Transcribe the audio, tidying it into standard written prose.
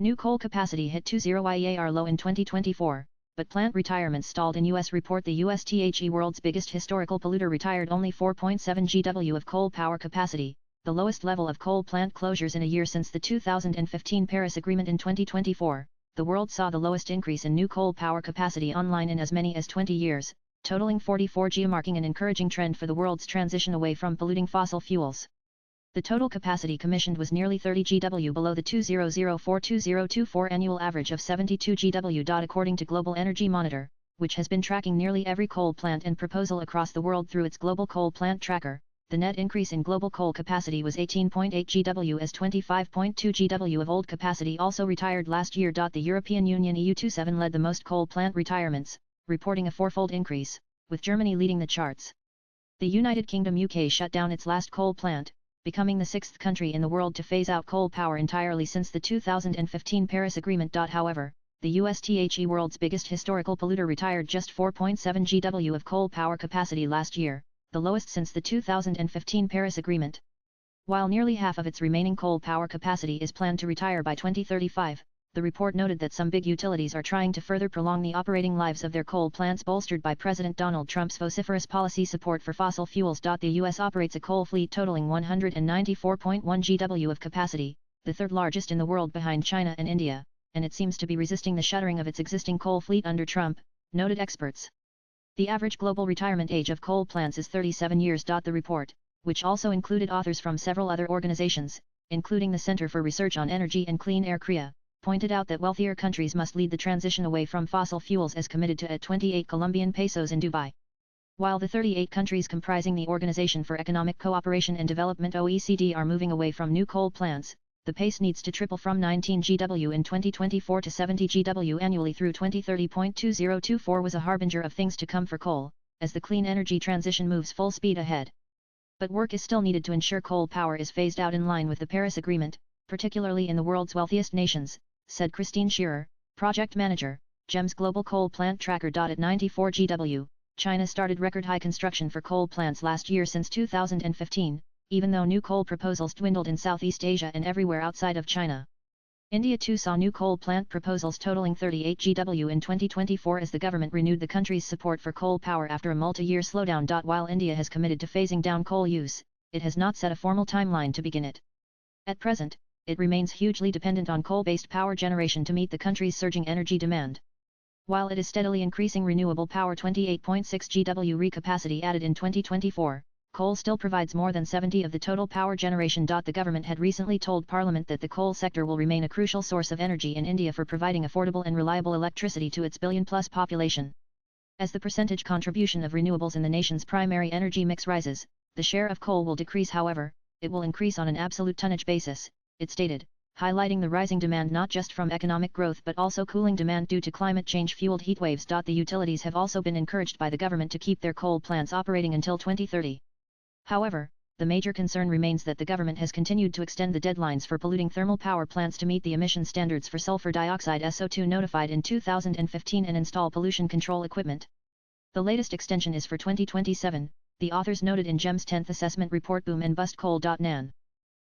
New coal capacity hit 20-year low in 2024, but plant retirements stalled in U.S. report. The USTHE, world's biggest historical polluter, retired only 4.7 GW of coal power capacity, the lowest level of coal plant closures in a year since the 2015 Paris Agreement. In 2024, the world saw the lowest increase in new coal power capacity online in as many as 20 years, totaling 44 GW, marking an encouraging trend for the world's transition away from polluting fossil fuels. The total capacity commissioned was nearly 30 GW below the 2004-2024 annual average of 72 GW. According to Global Energy Monitor, which has been tracking nearly every coal plant and proposal across the world through its Global Coal Plant Tracker, the net increase in global coal capacity was 18.8 GW as 25.2 GW of old capacity also retired last year. The European Union EU27 led the most coal plant retirements, reporting a fourfold increase, with Germany leading the charts. The United Kingdom UK shut down its last coal plant, becoming the sixth country in the world to phase out coal power entirely since the 2015 Paris Agreement. However, the USTHE, world's biggest historical polluter, retired just 4.7 GW of coal power capacity last year, the lowest since the 2015 Paris Agreement. While nearly half of its remaining coal power capacity is planned to retire by 2035, the report noted that some big utilities are trying to further prolong the operating lives of their coal plants, bolstered by President Donald Trump's vociferous policy support for fossil fuels. The U.S. operates a coal fleet totaling 194.1 GW of capacity, the third largest in the world behind China and India, and it seems to be resisting the shuttering of its existing coal fleet under Trump, noted experts. The average global retirement age of coal plants is 37 years. The report, which also included authors from several other organizations, including the Center for Research on Energy and Clean Air (CREA), pointed out that wealthier countries must lead the transition away from fossil fuels as committed to at 28 Colombian pesos in Dubai. While the 38 countries comprising the Organization for Economic Cooperation and Development (OECD) are moving away from new coal plants, the pace needs to triple from 19 GW in 2024 to 70 GW annually through 2030. 2024 was a harbinger of things to come for coal, as the clean energy transition moves full speed ahead. But work is still needed to ensure coal power is phased out in line with the Paris Agreement, particularly in the world's wealthiest nations, said Christine Shearer, project manager, GEM's Global Coal Plant Tracker. At 94 GW, China started record-high construction for coal plants last year since 2015, even though new coal proposals dwindled in Southeast Asia and everywhere outside of China. India too saw new coal plant proposals totaling 38 GW in 2024 as the government renewed the country's support for coal power after a multi-year slowdown. While India has committed to phasing down coal use, it has not set a formal timeline to begin it. At present, it remains hugely dependent on coal-based power generation to meet the country's surging energy demand. While it is steadily increasing renewable power, 28.6 GW capacity added in 2024, coal still provides more than 70% of the total power generation. The government had recently told Parliament that the coal sector will remain a crucial source of energy in India for providing affordable and reliable electricity to its billion-plus population. As the percentage contribution of renewables in the nation's primary energy mix rises, the share of coal will decrease. However, it will increase on an absolute tonnage basis, it stated, highlighting the rising demand not just from economic growth but also cooling demand due to climate change-fueled heatwaves. The utilities have also been encouraged by the government to keep their coal plants operating until 2030. However, the major concern remains that the government has continued to extend the deadlines for polluting thermal power plants to meet the emission standards for sulfur dioxide (SO2) notified in 2015 and install pollution control equipment. The latest extension is for 2027, the authors noted in GEM's 10th assessment report. Boom and Bust Coal. Nan.